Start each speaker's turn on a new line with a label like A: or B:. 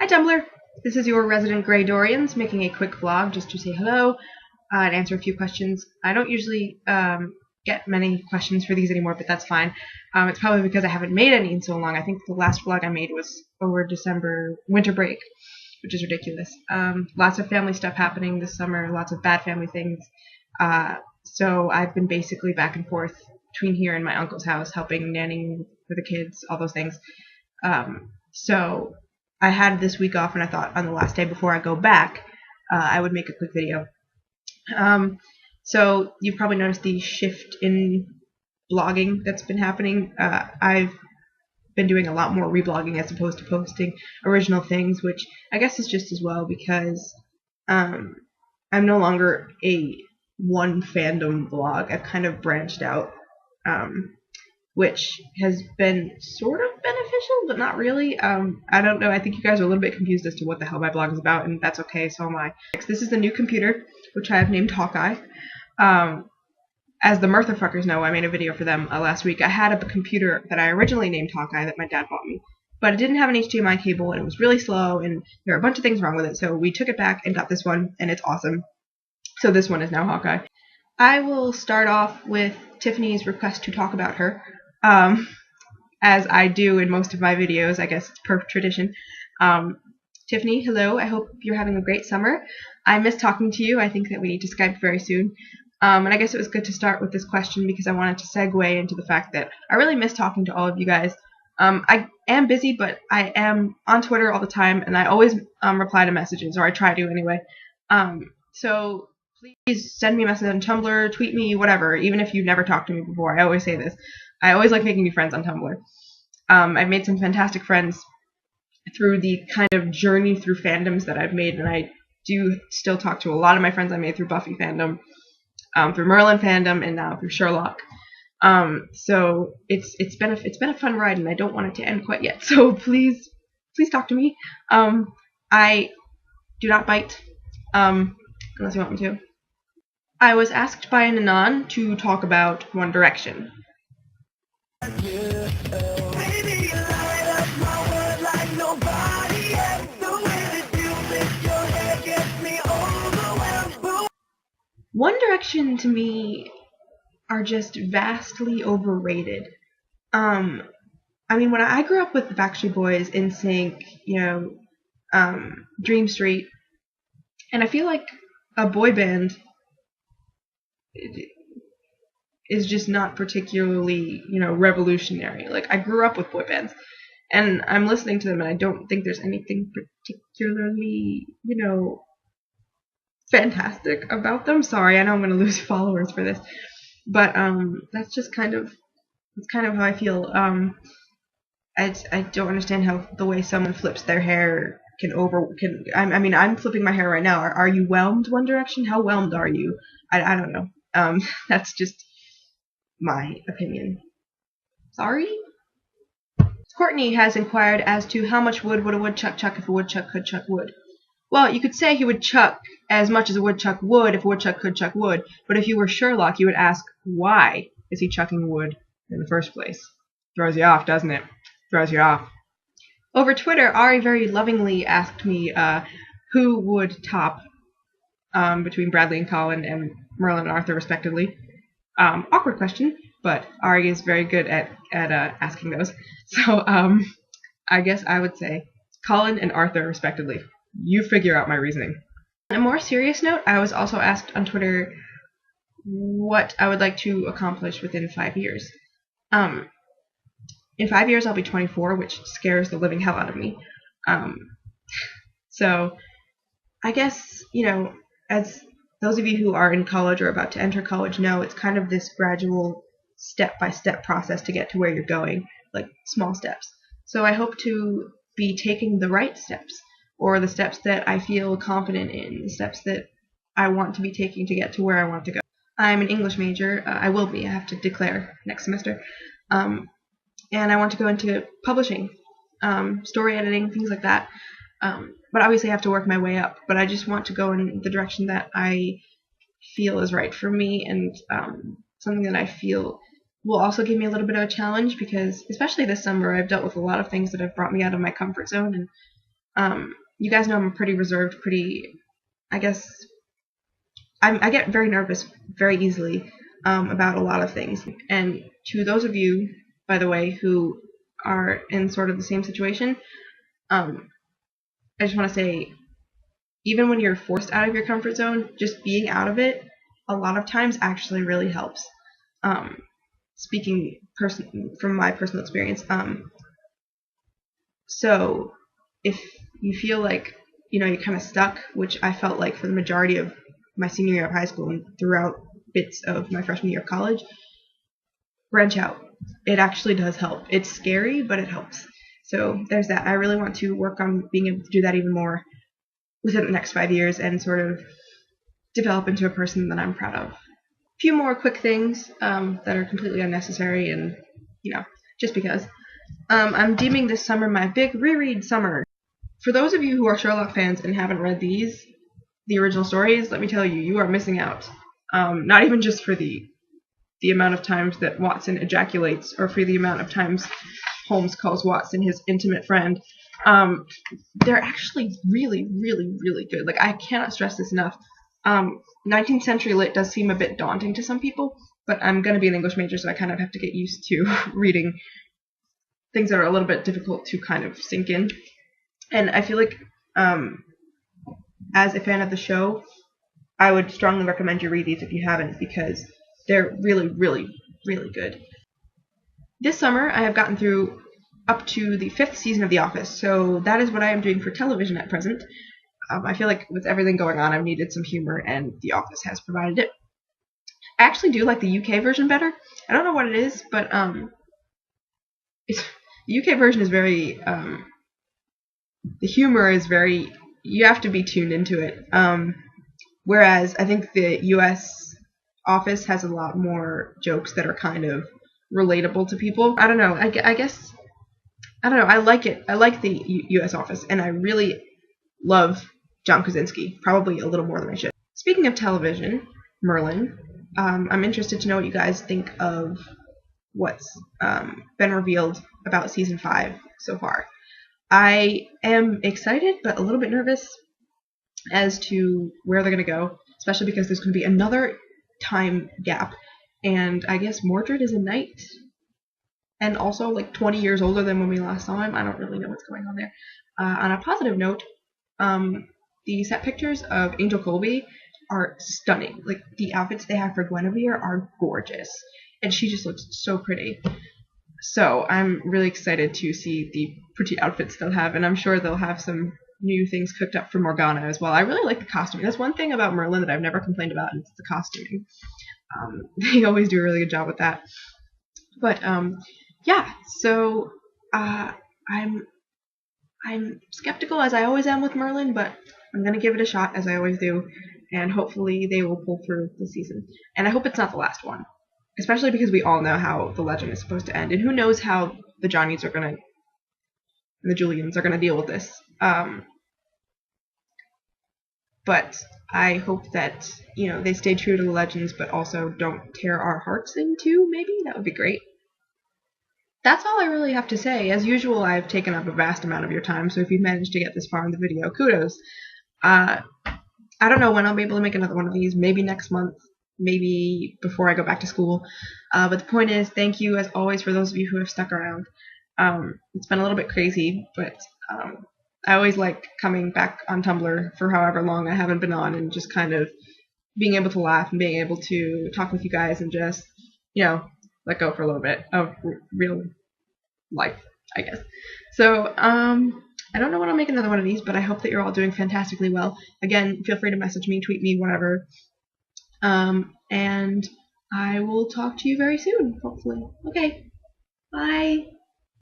A: Hi Tumblr! This is your resident Grey Dorians making a quick vlog just to say hello and answer a few questions. I don't usually get many questions for these anymore, but that's fine. It's probably because I haven't made any in so long. I think the last vlog I made was over December winter break, which is ridiculous. Lots of family stuff happening this summer, lots of bad family things. So I've been basically back and forth between here and my uncle's house, helping nannying for the kids, all those things. So I had this week off, and I thought on the last day before I go back, I would make a quick video. So you've probably noticed the shift in blogging that's been happening. I've been doing a lot more reblogging as opposed to posting original things, which I guess is just as well because I'm no longer a one fandom vlog. I've kind of branched out, which has been sort of beneficial, but not really. I don't know. I think you guys are a little bit confused as to what the hell my blog is about, and that's okay, so am I. This is the new computer, which I have named Hawkeye. As the Murtherfuckers know, I made a video for them last week. I had a computer that I originally named Hawkeye that my dad bought me, but it didn't have an HDMI cable, and it was really slow, and there were a bunch of things wrong with it, so we took it back and got this one, and it's awesome. So this one is now Hawkeye. I will start off with Tiffany's request to talk about her. As I do in most of my videos, I guess it's per tradition. Tiffany, hello, I hope you're having a great summer. I miss talking to you. I think that we need to Skype very soon. And I guess it was good to start with this question because I wanted to segue into the fact that I really miss talking to all of you guys. I am busy, but I am on Twitter all the time, and I always reply to messages, or I try to anyway. So please send me a message on Tumblr, tweet me, whatever, even if you've never talked to me before. I always say this. I always like making new friends on Tumblr. I've made some fantastic friends through the kind of journey through fandoms that I've made, and I do still talk to a lot of my friends I made through Buffy fandom, through Merlin fandom, and now through Sherlock. So it's been a fun ride, and I don't want it to end quite yet. So please talk to me. I do not bite, unless you want me to. I was asked by an Anon to talk about One Direction. One Direction to me are just vastly overrated. I mean, when I grew up with the Backstreet Boys, NSYNC, Dream Street, and I feel like a boy band is just not particularly, revolutionary. Like, I grew up with boy bands, and I'm listening to them, and I don't think there's anything particularly, fantastic about them. Sorry, I know I'm going to lose followers for this, but that's just kind of how I feel. I don't understand how the way someone flips their hair I mean, I'm flipping my hair right now. Are you whelmed, One Direction? How whelmed are you? I don't know. That's just my opinion. Sorry? Courtney has inquired as to how much wood would a woodchuck chuck if a woodchuck could chuck wood. Well, you could say he would chuck as much as a woodchuck would if a woodchuck could chuck wood, but if you were Sherlock, you would ask, why is he chucking wood in the first place? Throws you off, doesn't it? Throws you off. Over Twitter, Ari very lovingly asked me who would top between Bradley and Colin and Merlin and Arthur, respectively. Awkward question, but Ari is very good at asking those. So I guess I would say Colin and Arthur, respectively. You figure out my reasoning. On a more serious note, I was also asked on Twitter what I would like to accomplish within 5 years. In 5 years, I'll be 24, which scares the living hell out of me. So I guess, as those of you who are in college or about to enter college know, it's kind of this gradual step-by-step process to get to where you're going, like small steps. So I hope to be taking the right steps, or the steps that I feel confident in, the steps that I want to be taking to get to where I want to go. I'm an English major. I will be. I have to declare next semester. And I want to go into publishing, story editing, things like that. But obviously I have to work my way up. But I just want to go in the direction that I feel is right for me, and something that I feel will also give me a little bit of a challenge, because especially this summer I've dealt with a lot of things that have brought me out of my comfort zone, and You guys know I'm pretty reserved, I guess, I get very nervous very easily about a lot of things. And to those of you, by the way, who are in sort of the same situation, I just want to say, even when you're forced out of your comfort zone, just being out of it a lot of times actually really helps. Speaking from my personal experience. So if you feel like you're kind of stuck, which I felt like for the majority of my senior year of high school and throughout bits of my freshman year of college, branch out. It actually does help. It's scary, but it helps. So there's that. I really want to work on being able to do that even more within the next 5 years and sort of develop into a person that I'm proud of. A few more quick things that are completely unnecessary and, just because. I'm deeming this summer my big reread summer. For those of you who are Sherlock fans and haven't read the original stories, let me tell you, you are missing out. Not even just for the amount of times that Watson ejaculates or for the amount of times Holmes calls Watson his intimate friend. They're actually really, really, really good. Like, I cannot stress this enough. 19th century lit does seem a bit daunting to some people, but I'm going to be an English major, so I kind of have to get used to reading things that are a little bit difficult to kind of sink in. And I feel like, as a fan of the show, I would strongly recommend you read these if you haven't, because they're really, really, really good. This summer, I have gotten through up to the 5th season of The Office, so that is what I am doing for television at present. I feel like with everything going on, I've needed some humor, and The Office has provided it. I actually do like the UK version better. I don't know what it is, but the UK version is very, the humor is very, you have to be tuned into it. Whereas I think the US Office has a lot more jokes that are kind of relatable to people. I don't know. I guess, I don't know. I like it. I like the US Office, and I really love John Krasinski, probably a little more than I should. Speaking of television, Merlin, I'm interested to know what you guys think of what's been revealed about season 5 so far. I am excited, but a little bit nervous as to where they're going to go, especially because there's going to be another time gap, and I guess Mordred is a knight, and also like 20 years older than when we last saw him. I don't really know what's going on there. On a positive note, the set pictures of Angel Colby are stunning. Like, the outfits they have for Guinevere are gorgeous, and she just looks so pretty. So I'm really excited to see the pretty outfits they'll have, and I'm sure they'll have some new things cooked up for Morgana as well. I really like the costuming. That's one thing about Merlin that I've never complained about, and it's the costuming. They always do a really good job with that. But yeah, so I'm skeptical, as I always am with Merlin, but I'm gonna give it a shot, as I always do, and hopefully they will pull through this season. And I hope it's not the last one, especially because we all know how the legend is supposed to end, and who knows how the Johnnies are gonna, and the Julians are gonna deal with this. But I hope that, they stay true to the legends, but also don't tear our hearts in two, maybe? That would be great. That's all I really have to say. As usual, I've taken up a vast amount of your time, so if you've managed to get this far in the video, kudos. I don't know when I'll be able to make another one of these. Maybe next month. Maybe before I go back to school. But the point is, thank you, as always, for those of you who have stuck around. It's been a little bit crazy, but I always like coming back on Tumblr for however long I haven't been on, and just kind of being able to laugh and being able to talk with you guys and just, let go for a little bit of real life, I guess. So, I don't know when I'll make another one of these, but I hope that you're all doing fantastically well. Again, feel free to message me, tweet me, whatever. And I will talk to you very soon, hopefully. Okay, bye.